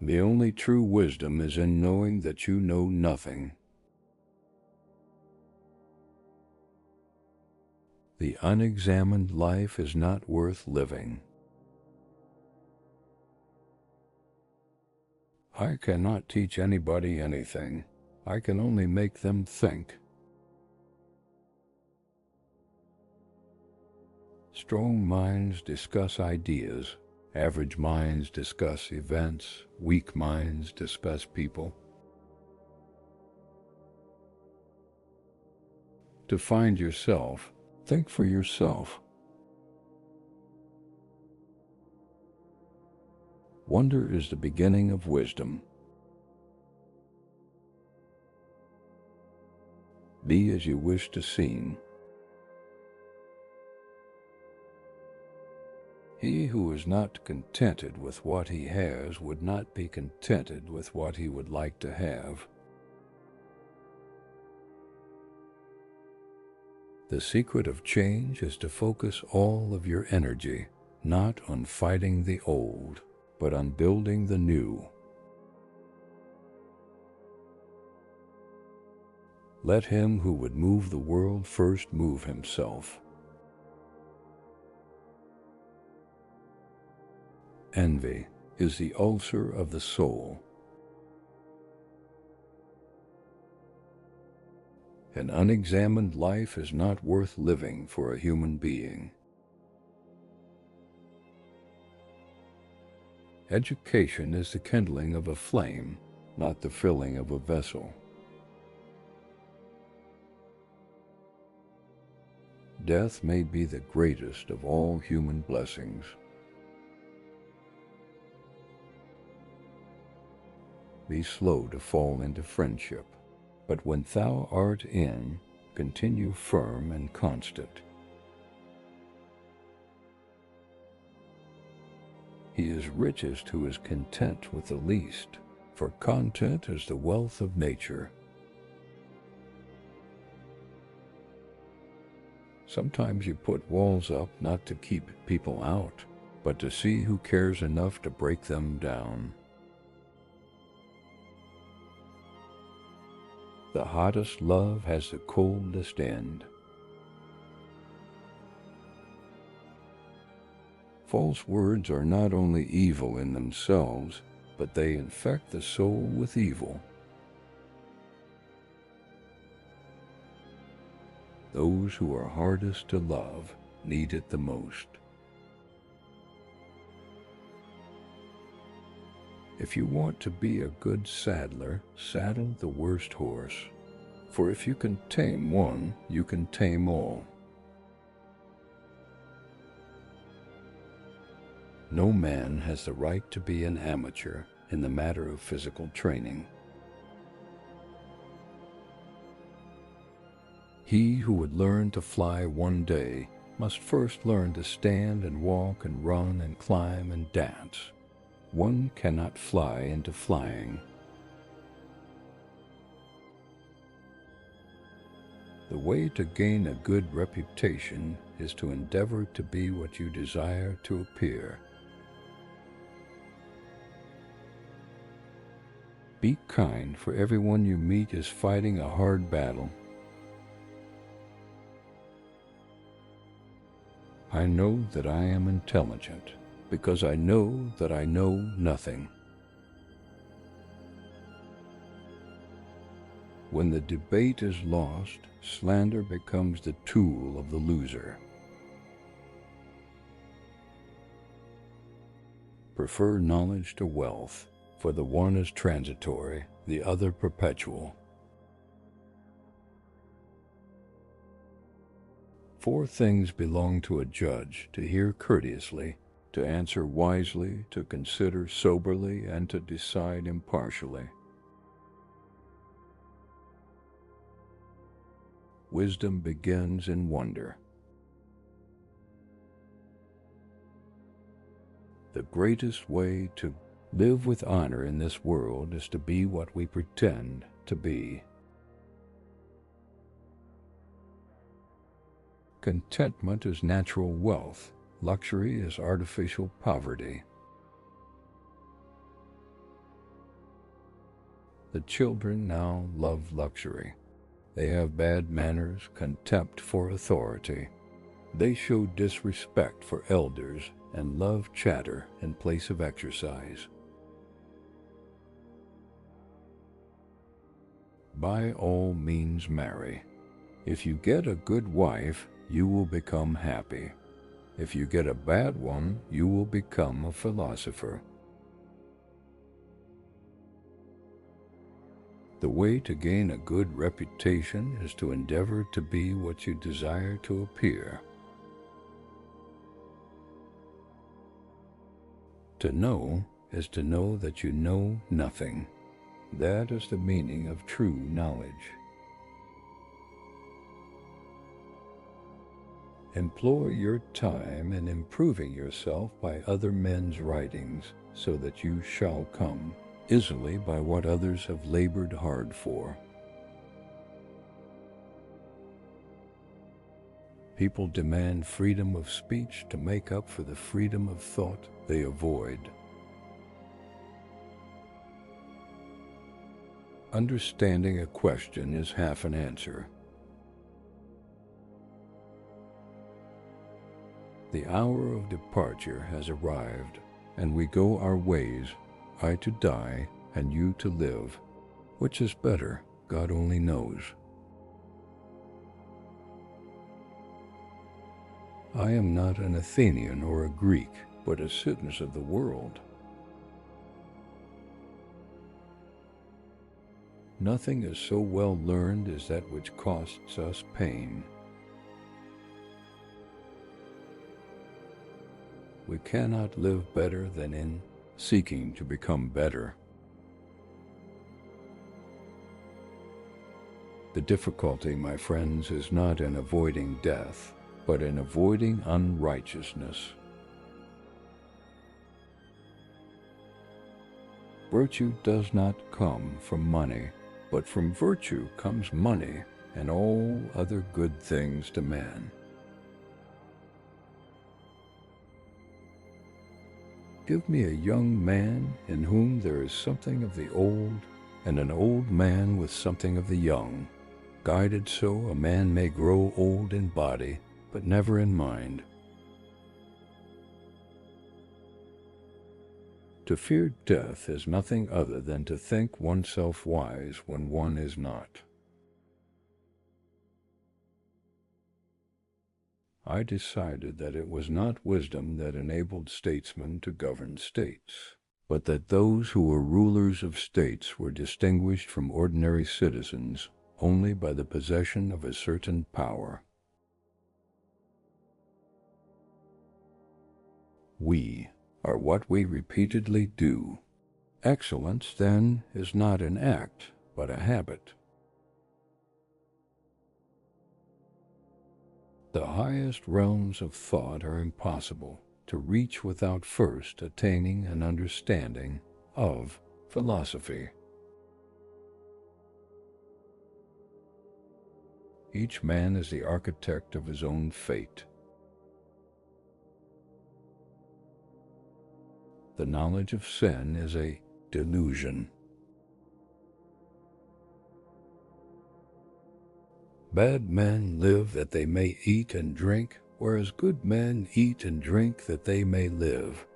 The only true wisdom is in knowing that you know nothing. The unexamined life is not worth living. I cannot teach anybody anything. I can only make them think. Strong minds discuss ideas. Average minds discuss events. Weak minds discuss people. To find yourself, think for yourself. Wonder is the beginning of wisdom. Be as you wish to seem. He who is not contented with what he has would not be contented with what he would like to have. The secret of change is to focus all of your energy, not on fighting the old, but on building the new. Let him who would move the world first move himself. Envy is the ulcer of the soul. An unexamined life is not worth living for a human being. Education is the kindling of a flame, not the filling of a vessel. Death may be the greatest of all human blessings. Be slow to fall into friendship, but when thou art in, continue firm and constant. He is richest who is content with the least, for content is the wealth of nature. Sometimes you put walls up not to keep people out, but to see who cares enough to break them down. The hottest love has the coldest end. False words are not only evil in themselves, but they infect the soul with evil. Those who are hardest to love need it the most. If you want to be a good saddler, saddle the worst horse. For if you can tame one, you can tame all. No man has the right to be an amateur in the matter of physical training. He who would learn to fly one day must first learn to stand and walk and run and climb and dance. One cannot fly into flying. The way to gain a good reputation is to endeavor to be what you desire to appear. Be kind, for everyone you meet is fighting a hard battle. I know that I am intelligent, because I know that I know nothing. When the debate is lost, slander becomes the tool of the loser. Prefer knowledge to wealth, for the one is transitory, the other perpetual. 4 things belong to a judge: to hear courteously, to answer wisely, to consider soberly, and to decide impartially. Wisdom begins in wonder. The greatest way to live with honor in this world is to be what we pretend to be. Contentment is natural wealth. Luxury is artificial poverty. The children now love luxury. They have bad manners, contempt for authority. They show disrespect for elders and love chatter in place of exercise. By all means marry. If you get a good wife, you will become happy. If you get a bad one, you will become a philosopher. The way to gain a good reputation is to endeavor to be what you desire to appear. To know is to know that you know nothing. That is the meaning of true knowledge. Employ your time in improving yourself by other men's writings, so that you shall come easily by what others have labored hard for. People demand freedom of speech to make up for the freedom of thought they avoid. Understanding a question is half an answer. The hour of departure has arrived, and we go our ways, I to die and you to live. Which is better, God only knows. I am not an Athenian or a Greek, but a citizen of the world. Nothing is so well learned as that which costs us pain. We cannot live better than in seeking to become better. The difficulty, my friends, is not in avoiding death, but in avoiding unrighteousness. Virtue does not come from money, but from virtue comes money and all other good things to man. Give me a young man in whom there is something of the old, and an old man with something of the young, guided so a man may grow old in body, but never in mind. To fear death is nothing other than to think oneself wise when one is not. I decided that it was not wisdom that enabled statesmen to govern states, but that those who were rulers of states were distinguished from ordinary citizens only by the possession of a certain power. We are what we repeatedly do. Excellence, then, is not an act, but a habit. The highest realms of thought are impossible to reach without first attaining an understanding of philosophy. Each man is the architect of his own fate. The knowledge of sin is a delusion. Bad men live that they may eat and drink, whereas good men eat and drink that they may live.